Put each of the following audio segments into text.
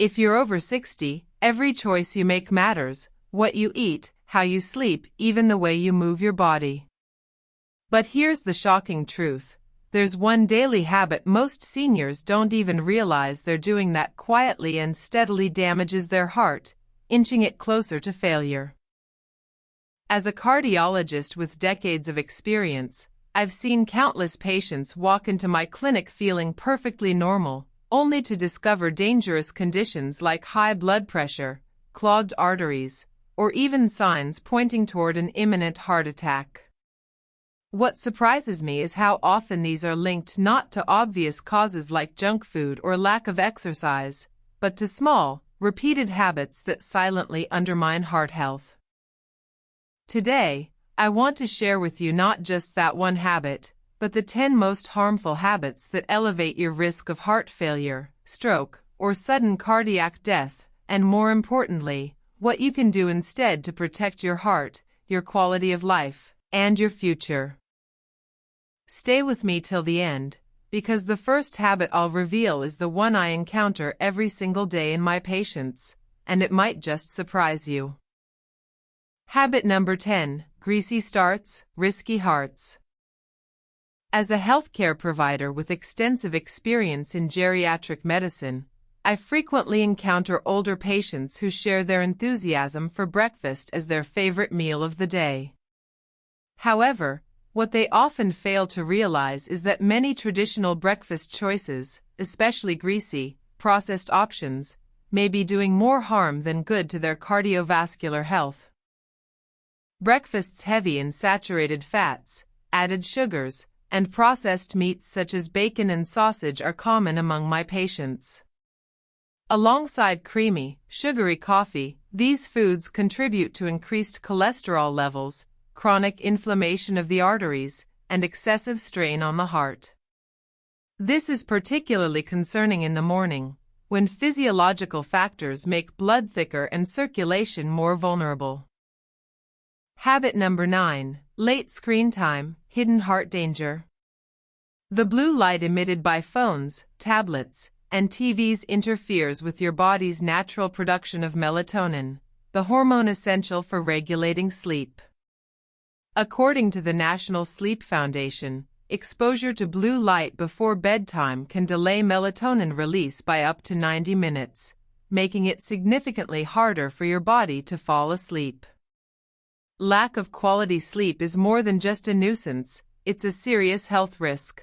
If you're over 60, every choice you make matters: what you eat, how you sleep, even the way you move your body. But here's the shocking truth. There's one daily habit most seniors don't even realize they're doing that quietly and steadily damages their heart, inching it closer to failure. As a cardiologist with decades of experience, I've seen countless patients walk into my clinic feeling perfectly normal, only to discover dangerous conditions like high blood pressure, clogged arteries, or even signs pointing toward an imminent heart attack. What surprises me is how often these are linked not to obvious causes like junk food or lack of exercise, but to small, repeated habits that silently undermine heart health. Today, I want to share with you not just that one habit, but the 10 most harmful habits that elevate your risk of heart failure, stroke, or sudden cardiac death, and more importantly, what you can do instead to protect your heart, your quality of life, and your future. Stay with me till the end, because the first habit I'll reveal is the one I encounter every single day in my patients, and it might just surprise you. Habit number 10: greasy starts, risky hearts. As a healthcare provider with extensive experience in geriatric medicine, I frequently encounter older patients who share their enthusiasm for breakfast as their favorite meal of the day. However, what they often fail to realize is that many traditional breakfast choices, especially greasy, processed options, may be doing more harm than good to their cardiovascular health. Breakfasts heavy in saturated fats, added sugars, and processed meats such as bacon and sausage are common among my patients. Alongside creamy, sugary coffee, these foods contribute to increased cholesterol levels, chronic inflammation of the arteries, and excessive strain on the heart. This is particularly concerning in the morning, when physiological factors make blood thicker and circulation more vulnerable. Habit number 9: late screen time, hidden heart danger. The blue light emitted by phones, tablets, and TVs interferes with your body's natural production of melatonin, the hormone essential for regulating sleep. According to the National Sleep Foundation, exposure to blue light before bedtime can delay melatonin release by up to 90 minutes, making it significantly harder for your body to fall asleep. Lack of quality sleep is more than just a nuisance, it's a serious health risk.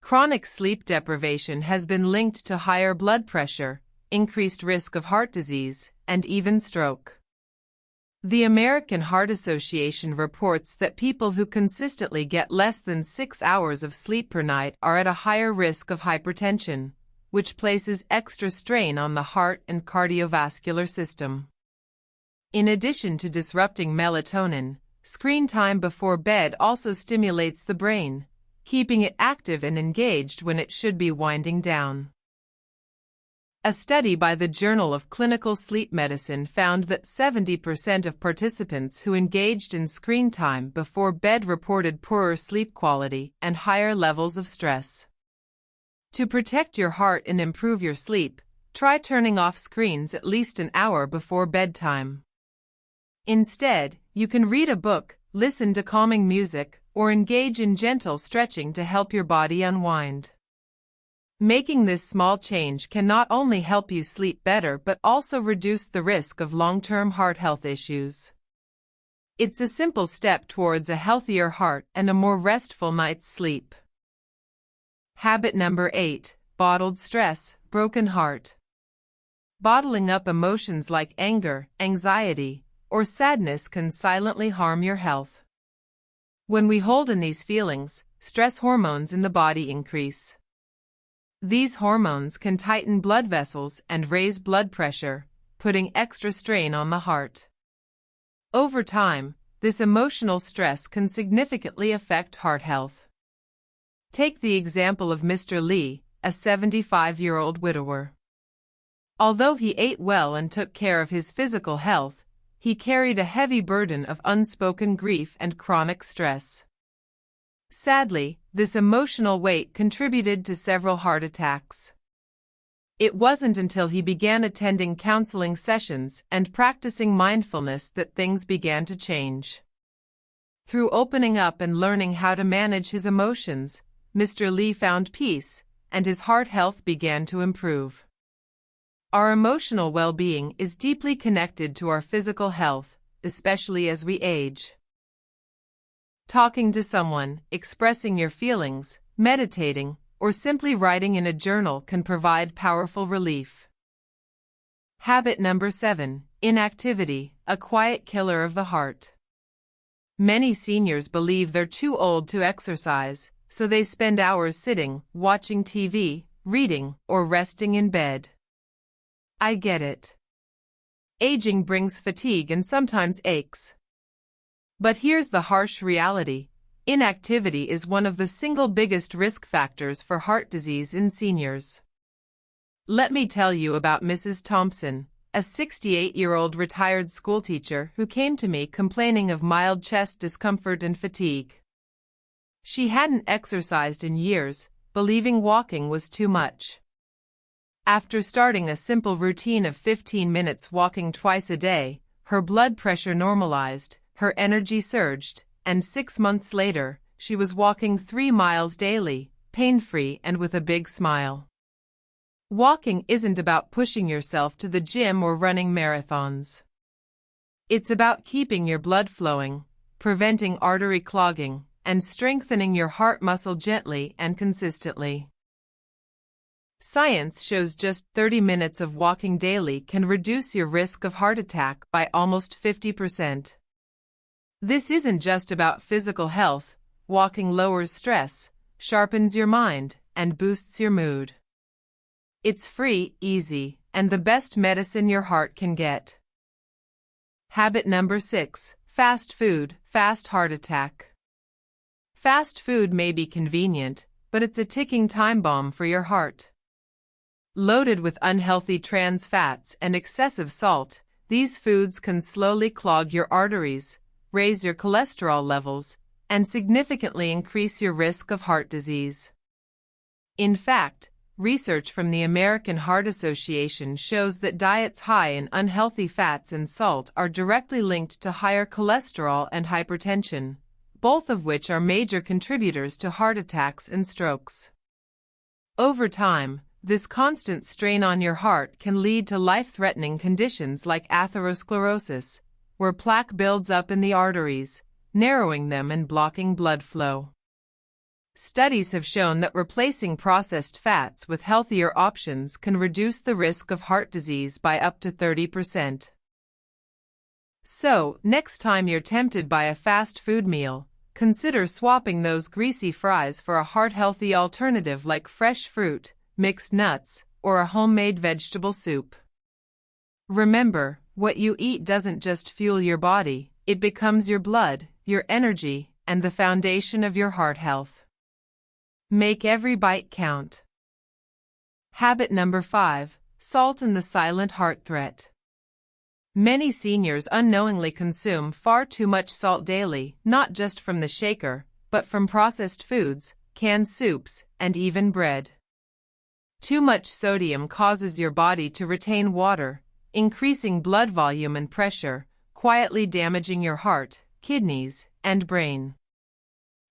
Chronic sleep deprivation has been linked to higher blood pressure, increased risk of heart disease, and even stroke. The American Heart Association reports that people who consistently get less than 6 hours of sleep per night are at a higher risk of hypertension, which places extra strain on the heart and cardiovascular system. In addition to disrupting melatonin, screen time before bed also stimulates the brain, keeping it active and engaged when it should be winding down. A study by the Journal of Clinical Sleep Medicine found that 70% of participants who engaged in screen time before bed reported poorer sleep quality and higher levels of stress. To protect your heart and improve your sleep, try turning off screens at least an hour before bedtime. Instead, you can read a book, listen to calming music, or engage in gentle stretching to help your body unwind. Making this small change can not only help you sleep better but also reduce the risk of long-term heart health issues. It's a simple step towards a healthier heart and a more restful night's sleep. Habit number 8: bottled stress, broken heart. Bottling up emotions like anger, anxiety, or sadness can silently harm your health. When we hold in these feelings, stress hormones in the body increase. These hormones can tighten blood vessels and raise blood pressure, putting extra strain on the heart. Over time, this emotional stress can significantly affect heart health. Take the example of Mr. Lee, a 75-year-old widower. Although he ate well and took care of his physical health, he carried a heavy burden of unspoken grief and chronic stress. Sadly, this emotional weight contributed to several heart attacks. It wasn't until he began attending counseling sessions and practicing mindfulness that things began to change. Through opening up and learning how to manage his emotions, Mr. Lee found peace, and his heart health began to improve. Our emotional well-being is deeply connected to our physical health, especially as we age. Talking to someone, expressing your feelings, meditating, or simply writing in a journal can provide powerful relief. Habit number 7, inactivity, a quiet killer of the heart. Many seniors believe they're too old to exercise, so they spend hours sitting, watching TV, reading, or resting in bed. I get it. Aging brings fatigue and sometimes aches. But here's the harsh reality. Inactivity is one of the single biggest risk factors for heart disease in seniors. Let me tell you about Mrs. Thompson, a 68-year-old retired schoolteacher who came to me complaining of mild chest discomfort and fatigue. She hadn't exercised in years, believing walking was too much. After starting a simple routine of 15 minutes walking twice a day, her blood pressure normalized, her energy surged, and 6 months later, she was walking 3 miles daily, pain-free and with a big smile. Walking isn't about pushing yourself to the gym or running marathons. It's about keeping your blood flowing, preventing artery clogging, and strengthening your heart muscle gently and consistently. Science shows just 30 minutes of walking daily can reduce your risk of heart attack by almost 50%. This isn't just about physical health. Walking lowers stress, sharpens your mind, and boosts your mood. It's free, easy, and the best medicine your heart can get. Habit number 6, fast food, fast heart attack. Fast food may be convenient, but it's a ticking time bomb for your heart. Loaded with unhealthy trans fats and excessive salt, these foods can slowly clog your arteries, raise your cholesterol levels, and significantly increase your risk of heart disease. In fact, research from the American Heart Association shows that diets high in unhealthy fats and salt are directly linked to higher cholesterol and hypertension, both of which are major contributors to heart attacks and strokes. Over time, this constant strain on your heart can lead to life-threatening conditions like atherosclerosis, where plaque builds up in the arteries, narrowing them and blocking blood flow. Studies have shown that replacing processed fats with healthier options can reduce the risk of heart disease by up to 30%. So, next time you're tempted by a fast food meal, consider swapping those greasy fries for a heart-healthy alternative like fresh fruit, mixed nuts, or a homemade vegetable soup. Remember, what you eat doesn't just fuel your body, it becomes your blood, your energy, and the foundation of your heart health. Make every bite count. Habit number 5, salt and the silent heart threat. Many seniors unknowingly consume far too much salt daily, not just from the shaker, but from processed foods, canned soups, and even bread. Too much sodium causes your body to retain water, increasing blood volume and pressure, quietly damaging your heart, kidneys, and brain.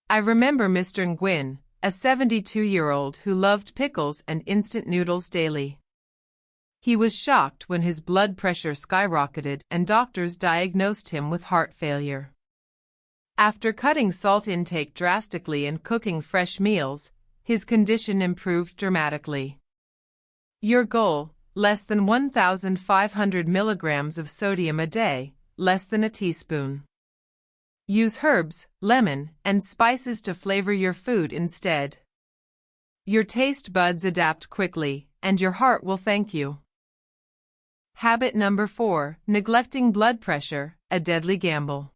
I remember Mr. Nguyen, a 72-year-old who loved pickles and instant noodles daily. He was shocked when his blood pressure skyrocketed and doctors diagnosed him with heart failure. After cutting salt intake drastically and cooking fresh meals, his condition improved dramatically. Your goal: less than 1,500 milligrams of sodium a day, less than a teaspoon. Use herbs, lemon, and spices to flavor your food instead. Your taste buds adapt quickly, and your heart will thank you. Habit number 4, neglecting blood pressure, a deadly gamble.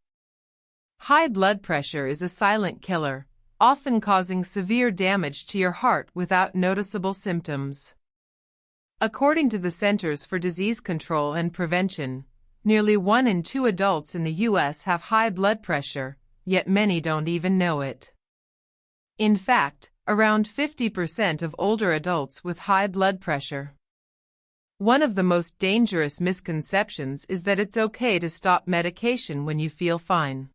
High blood pressure is a silent killer, often causing severe damage to your heart without noticeable symptoms. According to the Centers for Disease Control and Prevention, nearly 1 in 2 adults in the U.S. have high blood pressure, yet many don't even know it. In fact, around 50% of older adults with high blood pressure One of the most dangerous misconceptions is that it's okay to stop medication when you feel fine.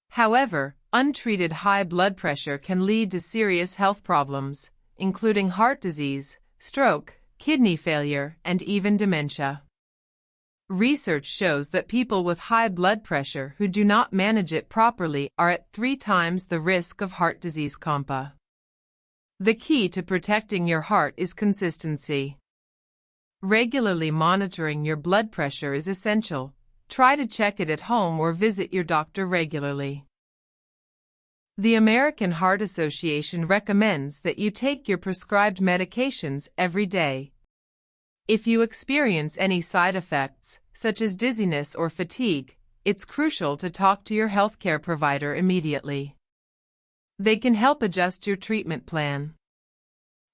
However, untreated high blood pressure can lead to serious health problems, including heart disease, stroke, kidney failure, and even dementia. Research shows that people with high blood pressure who do not manage it properly are at 3 times the risk of heart disease. The key to protecting your heart is consistency. Regularly monitoring your blood pressure is essential. Try to check it at home or visit your doctor regularly. The American Heart Association recommends that you take your prescribed medications every day. If you experience any side effects, such as dizziness or fatigue, it's crucial to talk to your healthcare provider immediately. They can help adjust your treatment plan.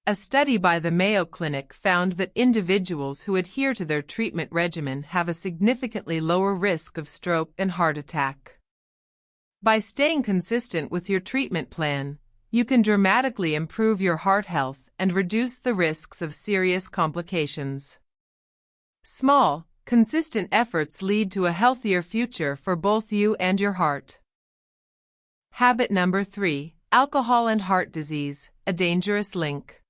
A study by the Mayo Clinic found that individuals who adhere to their treatment regimen have a significantly lower risk of stroke and heart attack. By staying consistent with your treatment plan, you can dramatically improve your heart health and reduce the risks of serious complications. Small, consistent efforts lead to a healthier future for both you and your heart. Habit number 3: alcohol and heart disease, a dangerous link.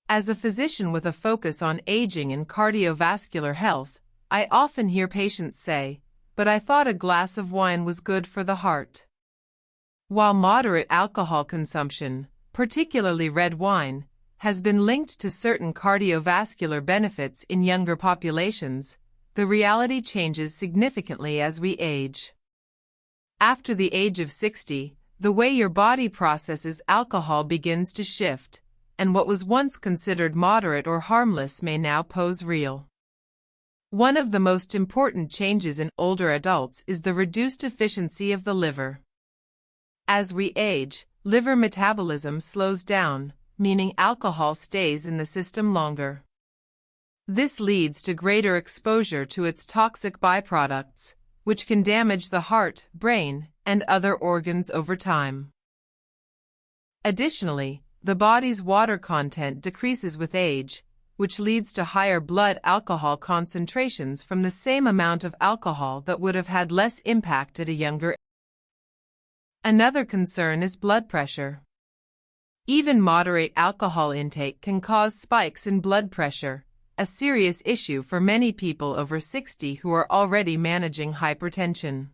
As a physician with a focus on aging and cardiovascular health, I often hear patients say, "But I thought a glass of wine was good for the heart." While moderate alcohol consumption, particularly red wine, has been linked to certain cardiovascular benefits in younger populations, the reality changes significantly as we age. After the age of 60, the way your body processes alcohol begins to shift, and what was once considered moderate or harmless may now pose real. One of the most important changes in older adults is the reduced efficiency of the liver. As we age, liver metabolism slows down, meaning alcohol stays in the system longer. This leads to greater exposure to its toxic byproducts, which can damage the heart, brain, and other organs over time. Additionally, the body's water content decreases with age, which leads to higher blood alcohol concentrations from the same amount of alcohol that would have had less impact at a younger age. Another concern is blood pressure. Even moderate alcohol intake can cause spikes in blood pressure, a serious issue for many people over 60 who are already managing hypertension.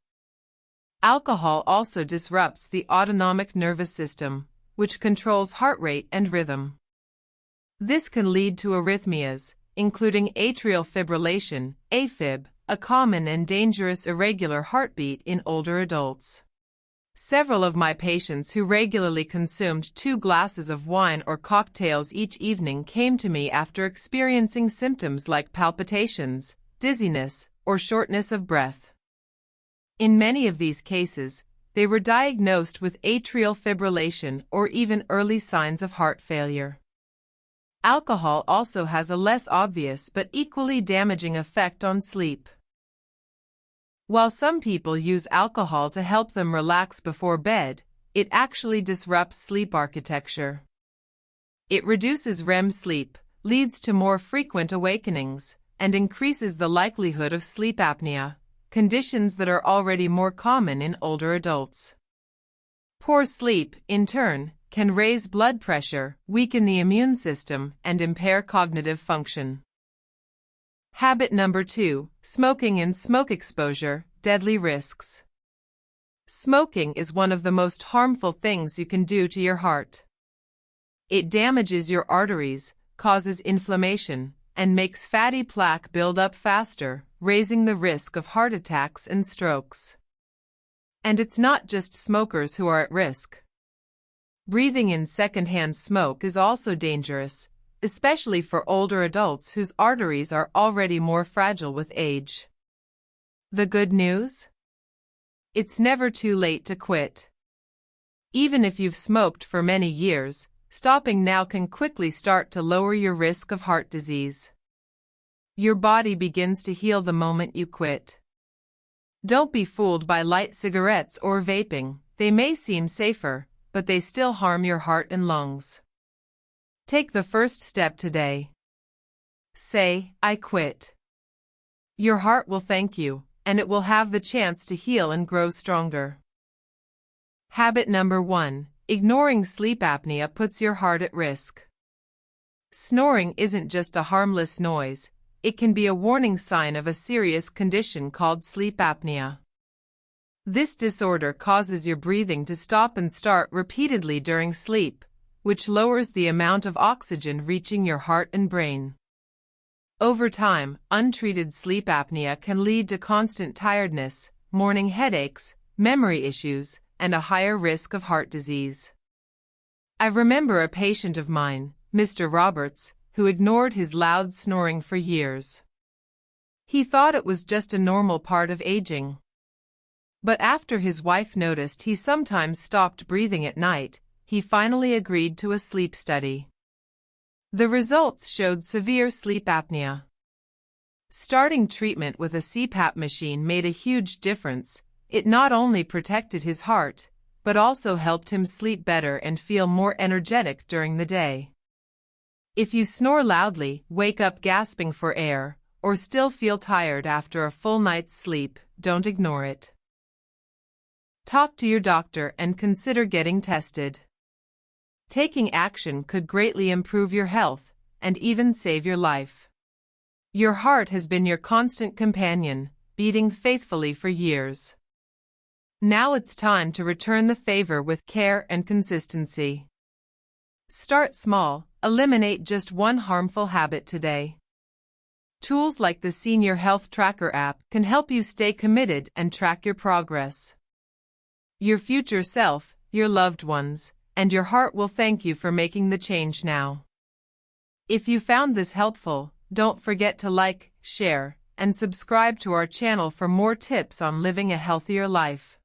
Alcohol also disrupts the autonomic nervous system, which controls heart rate and rhythm. This can lead to arrhythmias, including atrial fibrillation, AFib, a common and dangerous irregular heartbeat in older adults. Several of my patients who regularly consumed 2 glasses of wine or cocktails each evening came to me after experiencing symptoms like palpitations, dizziness, or shortness of breath. In many of these cases, they were diagnosed with atrial fibrillation or even early signs of heart failure. Alcohol also has a less obvious but equally damaging effect on sleep. While some people use alcohol to help them relax before bed, it actually disrupts sleep architecture. It reduces REM sleep, leads to more frequent awakenings, and increases the likelihood of sleep apnea, conditions that are already more common in older adults. Poor sleep, in turn, can raise blood pressure, weaken the immune system, and impair cognitive function. Habit number 2: smoking and smoke exposure, deadly risks. Smoking is one of the most harmful things you can do to your heart. It damages your arteries, causes inflammation, and makes fatty plaque build up faster, raising the risk of heart attacks and strokes. And it's not just smokers who are at risk. Breathing in secondhand smoke is also dangerous, especially for older adults whose arteries are already more fragile with age. The good news? It's never too late to quit. Even if you've smoked for many years, stopping now can quickly start to lower your risk of heart disease. Your body begins to heal the moment you quit. Don't be fooled by light cigarettes or vaping. They may seem safer, but they still harm your heart and lungs. Take the first step today. Say, "I quit." Your heart will thank you, and it will have the chance to heal and grow stronger. Habit number 1. Ignoring sleep apnea puts your heart at risk. Snoring isn't just a harmless noise, it can be a warning sign of a serious condition called sleep apnea. This disorder causes your breathing to stop and start repeatedly during sleep, which lowers the amount of oxygen reaching your heart and brain. Over time, untreated sleep apnea can lead to constant tiredness, morning headaches, memory issues, and a higher risk of heart disease. I remember a patient of mine, Mr. Roberts, who ignored his loud snoring for years. He thought it was just a normal part of aging. But after his wife noticed he sometimes stopped breathing at night, he finally agreed to a sleep study. The results showed severe sleep apnea. Starting treatment with a CPAP machine made a huge difference. It not only protected his heart, but also helped him sleep better and feel more energetic during the day. If you snore loudly, wake up gasping for air, or still feel tired after a full night's sleep, don't ignore it. Talk to your doctor and consider getting tested. Taking action could greatly improve your health and even save your life. Your heart has been your constant companion, beating faithfully for years. Now it's time to return the favor with care and consistency. Start small, eliminate just one harmful habit today. Tools like the Senior Health Tracker app can help you stay committed and track your progress. Your future self, your loved ones, and your heart will thank you for making the change now. If you found this helpful, don't forget to like, share, and subscribe to our channel for more tips on living a healthier life.